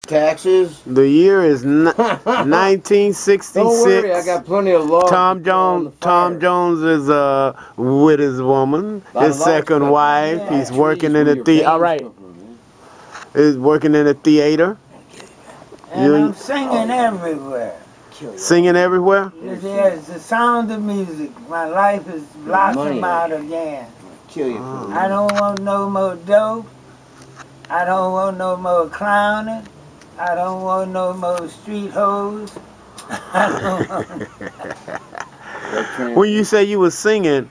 Taxes? The year is 1966. Don't worry, I got plenty of love. Tom Jones is with his woman, his second wife. Yeah. He's working in a theater. All right. He's working in a theater. And I'm singing everywhere. Singing everywhere? Yes, the sound of music. My life is blossom out again. Kill you. I don't want no more dope. I don't want no more clowning. I don't want no more street hoes. When you say you was singing,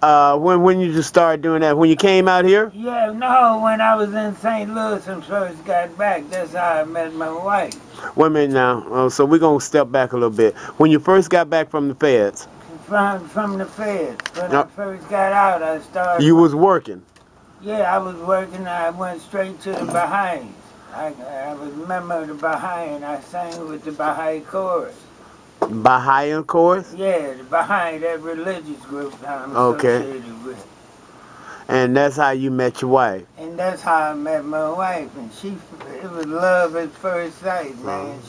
when you just started doing that? When you came out here? Yeah, no, when I was in St. Louis and first got back, that's how I met my wife. Wait a minute now. So we're going to step back a little bit. When you first got back from the feds? From the feds. When I first got out, I started... You was working? Yeah, I was working. I went straight to the Baha'is. I was a member of the Baha'i, and I sang with the Baha'i chorus. Baha'i chorus? Yeah, the Baha'i, that religious group I'm associated with. And that's how you met your wife? And that's how I met my wife. And it was love at first sight, man.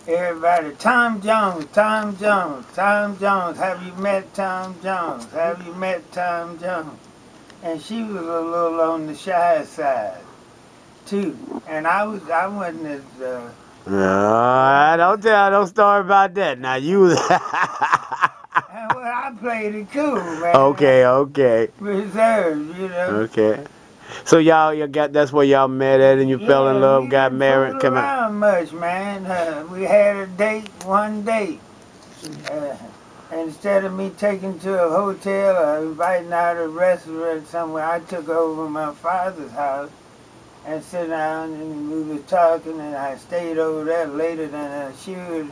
Everybody, Tom Jones, Tom Jones, Tom Jones. Have you met Tom Jones? Have you met Tom Jones? And she was a little on the shy side, too. And I wasn't as... don't start about that. Now you... Well, I played it cool, man. Okay. Reserved, you know. Okay. So that's where y'all met at, and you fell in love, got married, come around much, man. We had a date, one date. Instead of me taking to a hotel or inviting out a restaurant somewhere, I took over my father's house and sit down and we were talking, and I stayed over there later than I should.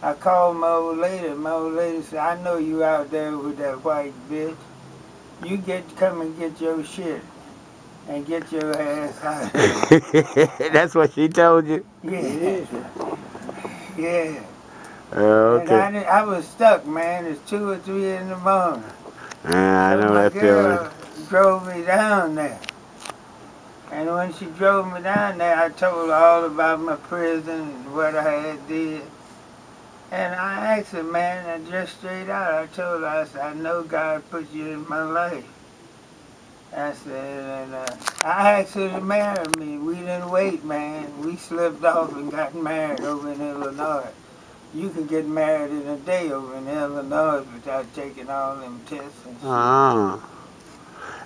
I called my old lady. My old lady said, I know you out there with that white bitch. You come and get your shit and get your ass out. That's what she told you? Yeah. Yeah. Okay. And I was stuck, man. It's 2 or 3 in the morning. I know that feeling. Drove me down there. And when she drove me down there, I told her all about my prison and what I had did. And I asked her, man, and just straight out, I told her, I said, I know God put you in my life. I said, and I asked her to marry me. We didn't wait, man. We slipped off and got married over in Illinois. You can get married in a day over in Illinois without taking all them tests and shit.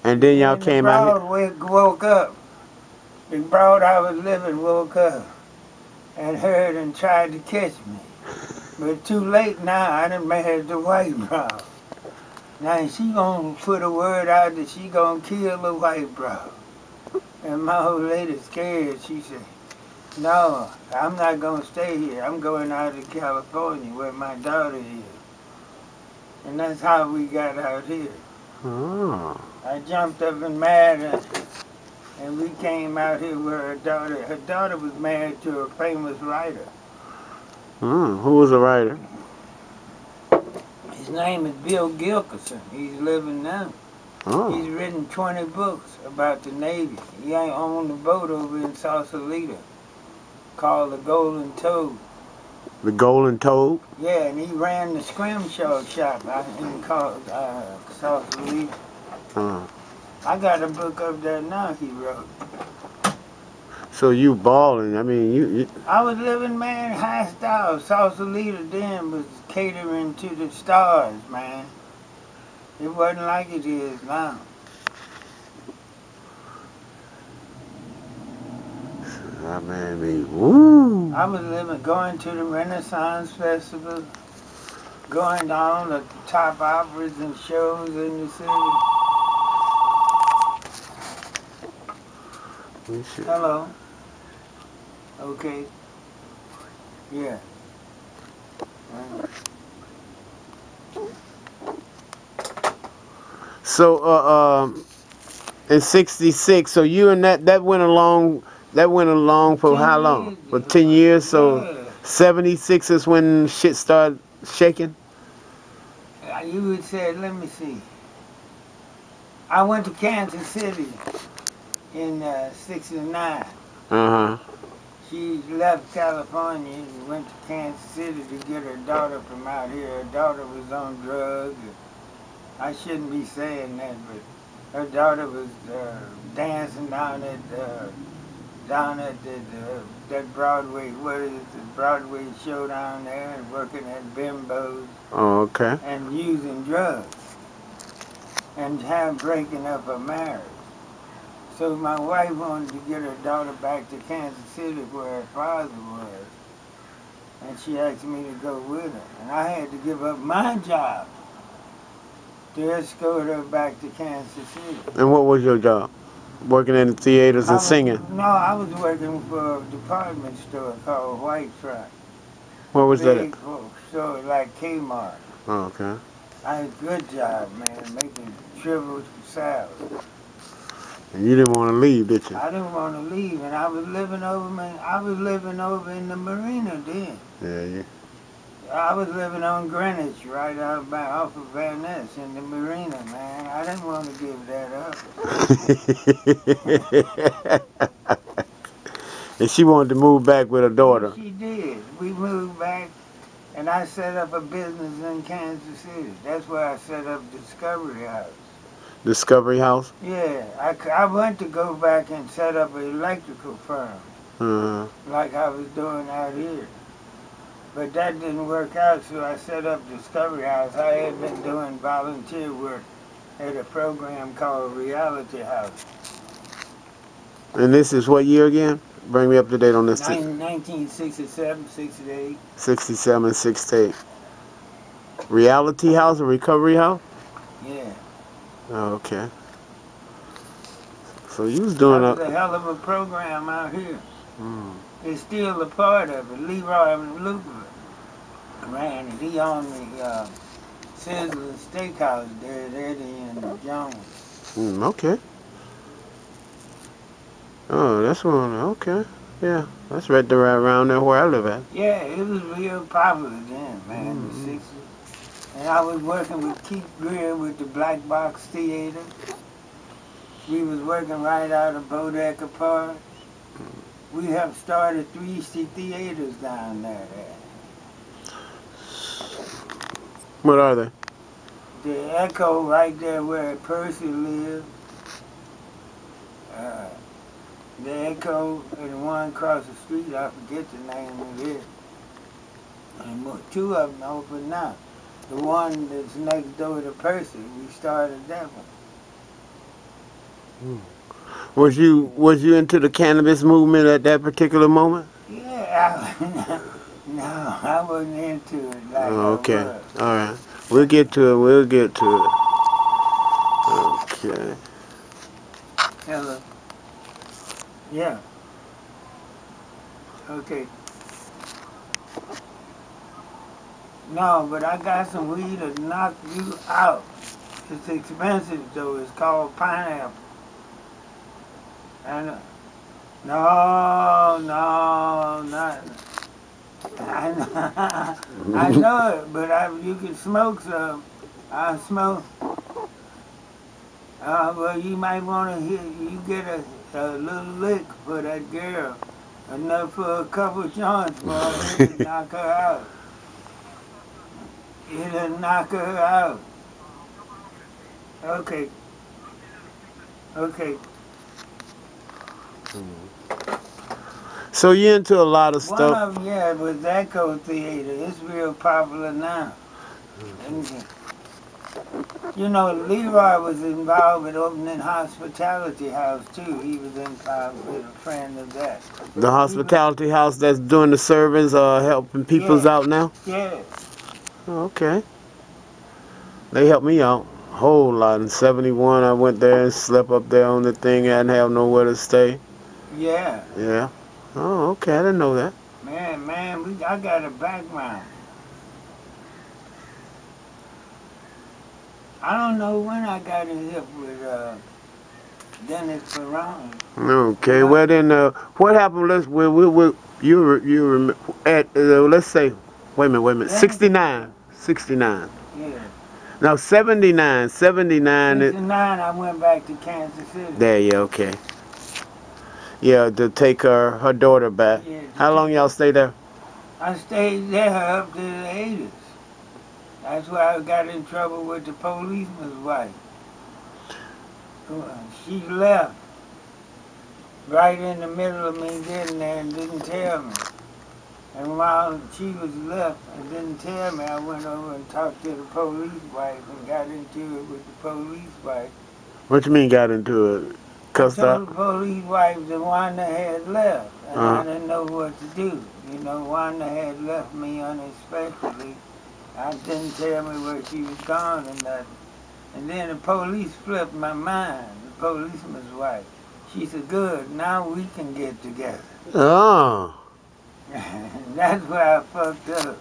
And then y'all came out here. Woke up. The broad I was living woke up and heard and tried to catch me. But too late now, I done married the white broad. Now she gonna put a word out that she gonna kill the white broad. And my old lady scared. She said, no, I'm not gonna stay here. I'm going out to California where my daughter is. And that's how we got out here. I jumped up and married her. And we came out here with her daughter. Her daughter was married to a famous writer. Who was a writer? His name is Bill Gilkerson. He's living now. He's written 20 books about the Navy. He ain't on the boat over in Sausalito called the Golden Toad. The Golden Toad? Yeah, and he ran the scrimshaw shop in Sausalito. I got a book up there now he wrote. So you balling? I mean, you. I was living, man, high style. Sausalito then was catering to the stars, man. It wasn't like it is now. I mean, woo! I was living, going to the Renaissance Festival, going down to the top operas and shows in the city. Hello. Okay. Yeah. So, in '66, so you and that went along. That went along for how long? For 10 years. So, '76 is when shit started shaking. You would say, let me see. I went to Kansas City in '69. She left California and went to Kansas City to get her daughter from out here. Her daughter was on drugs. I shouldn't be saying that, but her daughter was dancing down at that Broadway, what is it, the Broadway show down there, and working at Bimbo's. Oh, okay. And using drugs and breaking up her marriage. So my wife wanted to get her daughter back to Kansas City where her father was, and she asked me to go with her. And I had to give up my job to escort her back to Kansas City. And what was your job? Working in the theaters and singing? No, I was working for a department store called Wright. What was that? Big store like Kmart. Oh, okay. I had a good job, man, making triple salad. And you didn't want to leave, did you? I didn't want to leave, and I was living over in the marina then. Yeah. I was living on Greenwich, right out by off of Van Ness in the marina, man. I didn't want to give that up. And she wanted to move back with her daughter. She did. We moved back, and I set up a business in Kansas City. That's where I set up Discovery House. Discovery House? Yeah, I went to go back and set up an electrical firm, like I was doing out here. But that didn't work out, so I set up Discovery House. I had been doing volunteer work at a program called Reality House. And this is what year again? Bring me up to date on this. 1967, 68. 67, 68. Reality House or Recovery House? Yeah. Oh, okay. So you was doing a hell of a program out here. It's still a part of it. Leroy and Luca ran it. He owned the Sizzler Steakhouse there at Eddie and Jones. Okay. Oh, that's one. Okay. Yeah, that's right there around there where I live at. Yeah, it was real popular then, man, the 60s. And I was working with Keith Greer with the Black Box Theater. We was working right out of Bodecker Park. We have started 3 theaters down there. What are they? The Echo right there where Percy lived. The Echo and the one across the street, I forget the name of it. And 2 of them open now. The one that's next door to Percy, we started that one. Was you into the cannabis movement at that particular moment? Yeah, no, I wasn't into it like okay. I was. All right. We'll get to it. Okay. Hello. Yeah. Okay. No, but I got some weed to knock you out. It's expensive though. It's called pineapple. I know. No, not. I know it, but you can smoke some. I smoke. Well, you might want to you get a little lick for that girl. Enough for a couple joints, boy. It'll knock her out. It'll knock her out. Okay. So you're into a lot of stuff. One of them, yeah, was Echo Theater. It's real popular now. You know, Leroy was involved with opening Hospitality House, too. He was involved with a friend of that. The Hospitality House that's doing the service, helping people's out now? Yeah. Okay. They helped me out a whole lot. In 71, I went there and slept up there on the thing. I didn't have nowhere to stay. Yeah. Yeah. Oh, okay. I didn't know that. Man, I got a background. I don't know when I got in here with Dennis Ferrone. Okay. Well then, what happened? Let's let's say, wait a minute. 69. Yeah. Now 79. 69, I went back to Kansas City. There you okay. Yeah, to take her daughter back. Yeah, How long y'all stay there? I stayed there up to the 80s. That's why I got in trouble with the policeman's wife. She left right in the middle of me getting there and didn't tell me. And while she was left and didn't tell me, I went over and talked to the police wife and got into it with the police wife. What you mean got into it? I Cussed told up? the police wife that Wanda had left, and I didn't know what to do. You know, Wanda had left me unexpectedly. I didn't tell me where she was gone and nothing. And then the police flipped my mind, the policeman's wife. She said, good, now we can get together. Oh. That's where I fucked up.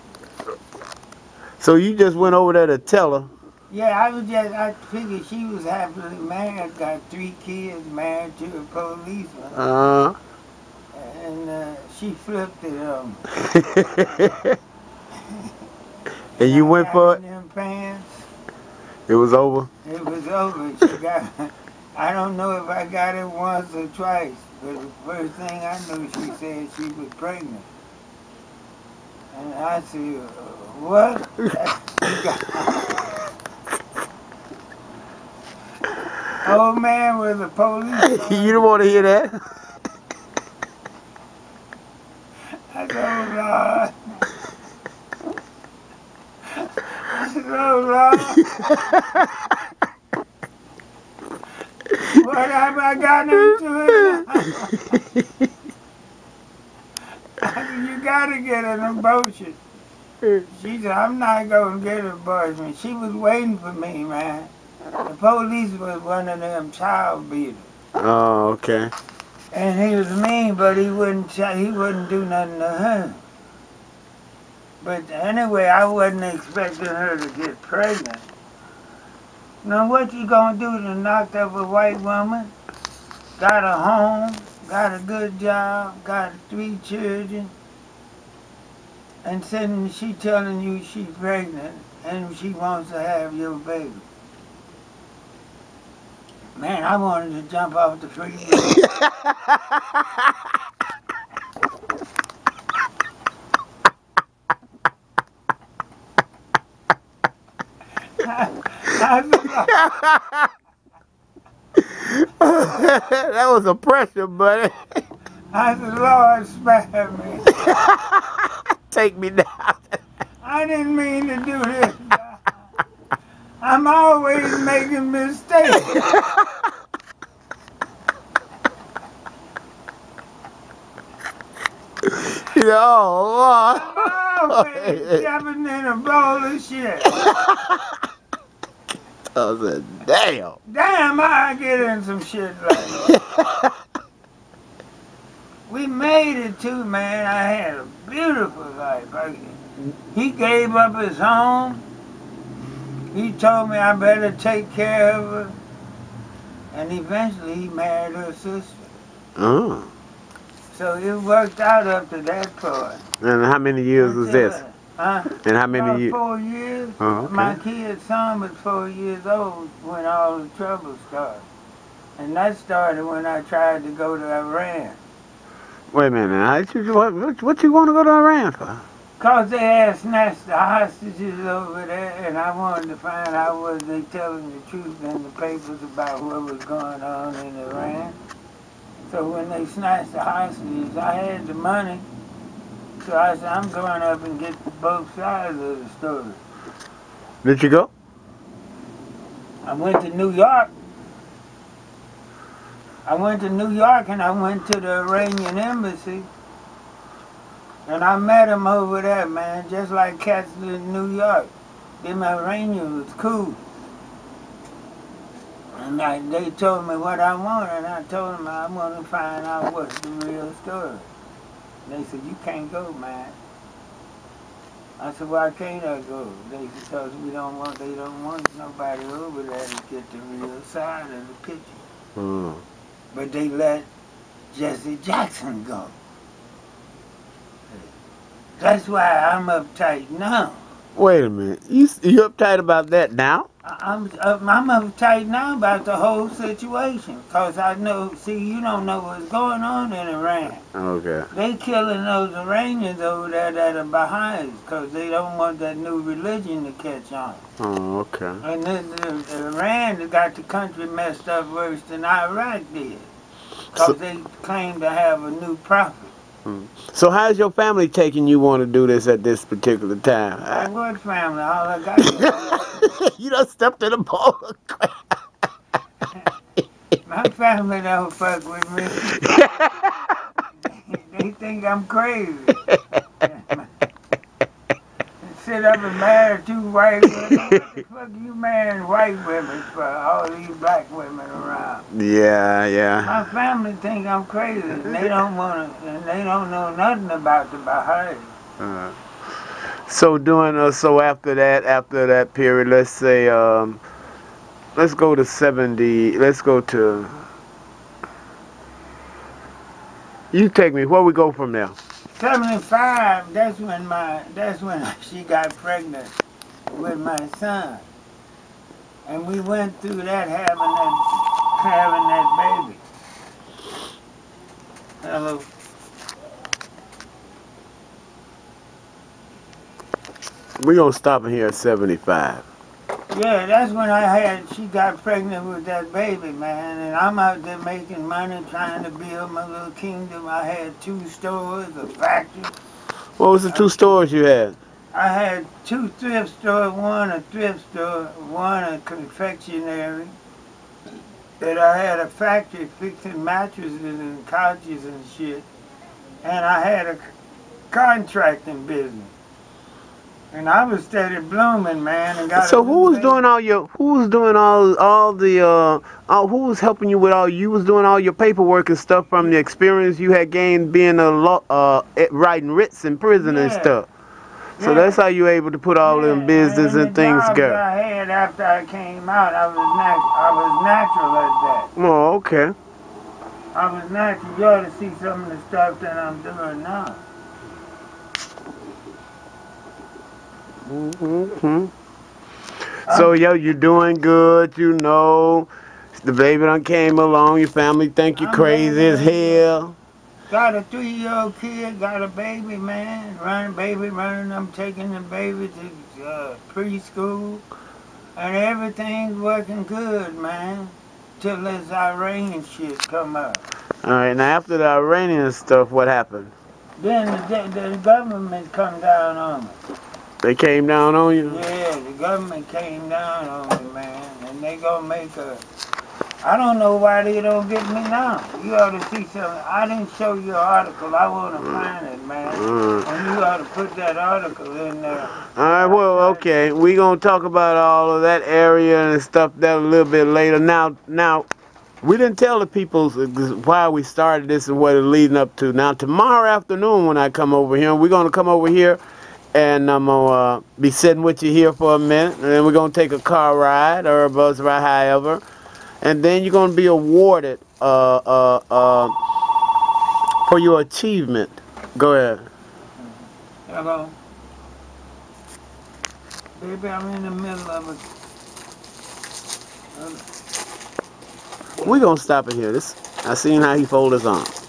So you just went over there to tell her? Yeah, I figured she was happily married, got 3 kids, married to a policeman. And she flipped it on me. And you went for it? In them pants. It was over? It was over. She got, I don't know if I got it once or twice, but the first thing I knew, she said she was pregnant. And I said, what? Old man was a police. You don't want to hear that? I said, oh, Lord. I said, oh, Lord. What have I gotten into it now? I said, you gotta get an abortion. She said, I'm not gonna get an abortion. She was waiting for me, man. The police was one of them child beaters. Oh, okay. And he was mean, but he wouldn't do nothing to her. But anyway, I wasn't expecting her to get pregnant. Now what you gonna do to knock up a white woman? Got a home, got a good job, got 3 children, and suddenly she telling you she's pregnant and she wants to have your baby. Man, I wanted to jump off the freeway. That was a pressure, buddy. I said, Lord, spare me. Take me down. I didn't mean to do this. I'm always making mistakes. Oh, I'm always jumping in a bowl of shit. I said, damn. Damn, I get in some shit like that. We made it too, man. I had a beautiful life. He gave up his home. He told me I better take care of her. And eventually he married her sister. Oh. So it worked out up to that point. And how many years was this? Huh? And how many years? 4 years. Oh, okay. My kid's son was 4 years old when all the trouble started. And that started when I tried to go to Iran. Wait a minute. What you want to go to Iran for? Because they had snatched the hostages over there, and I wanted to find out was they telling the truth in the papers about what was going on in Iran. So when they snatched the hostages, I had the money. So I said, I'm going up and get both sides of the story. Did you go? I went to New York. I went to New York and I went to the Iranian embassy. And I met them over there, man, just like cats in New York. Them Iranians was cool. And they told me what I wanted, and I told them I want to find out what's the real story. They said, you can't go, man. I said, why can't I go? They said, because they don't want nobody over there to get the real side of the picture. Mm. But they let Jesse Jackson go. That's why I'm uptight now. Wait a minute. You uptight about that now? I'm uptight now about the whole situation. Because I know, see, you don't know what's going on in Iran. Okay. They killing those Iranians over there that are Baha'is because they don't want that new religion to catch on. Oh, okay. And then Iran got the country messed up worse than Iraq did. So, Because they claim to have a new prophet. so how's your family taking you want to do this at this particular time? Like what family? All I got is You done stepped in the ball. my family don't fuck with me. They think I'm crazy. Sit up and marry two white women. What the fuck you marrying white women for? All these black women around. Yeah, yeah. My family think I'm crazy, and they don't want to, and they don't know nothing about the Baha'is. So so after that period, let's say let's go to 70. Let's go to. You take me. Where we go from there? 75. That's when she got pregnant with my son, and we went through that having that baby. Hello. We gonna stop in here at 75. Yeah, that's when she got pregnant with that baby, man, and I'm out there making money trying to build my little kingdom. I had 2 stores, a factory. What was the 2 stores you had? I had 2 thrift stores, one a thrift store, one a confectionery. Then I had a factory fixing mattresses and couches and shit. And I had a contracting business. And I was steady blooming, man, and got So a who was baby. doing all the who was helping you with you was doing all your paperwork and stuff from the experience you had gained being writing writs in prison and stuff. So that's how you were able to put all them business and and the things jobs together. I had after I came out, I was natural at that. Oh, okay. I was natural. You ought to see some of the stuff that I'm doing now. Mm-hmm. So you're doing good. You know, the baby done came along. Your family think you crazy as hell. Got a 3-year-old kid, got a baby, man. Running. I'm taking the baby to preschool. And everything's working good, man. Till this Iranian shit come up. All right, now after the Iranian stuff, what happened? Then the government come down on me. They came down on you? Yeah, the government came down on me, man. And they gonna make I don't know why they don't get me now. You ought to see something. I didn't show you an article. I want to find it, man. And you ought to put that article in there. All right, well, okay. We gonna talk about all of that area and stuff that a little bit later. Now, we didn't tell the people why we started this and what it's leading up to. Now, tomorrow afternoon when I come over here, we're gonna come over here and I'm gonna be sitting with you here for a minute, and then we're gonna take a car ride or a bus ride, however. And then you're going to be awarded for your achievement. Go ahead. Hello. Baby, I'm in the middle of We're going to stop it here. I seen how he folded his arms.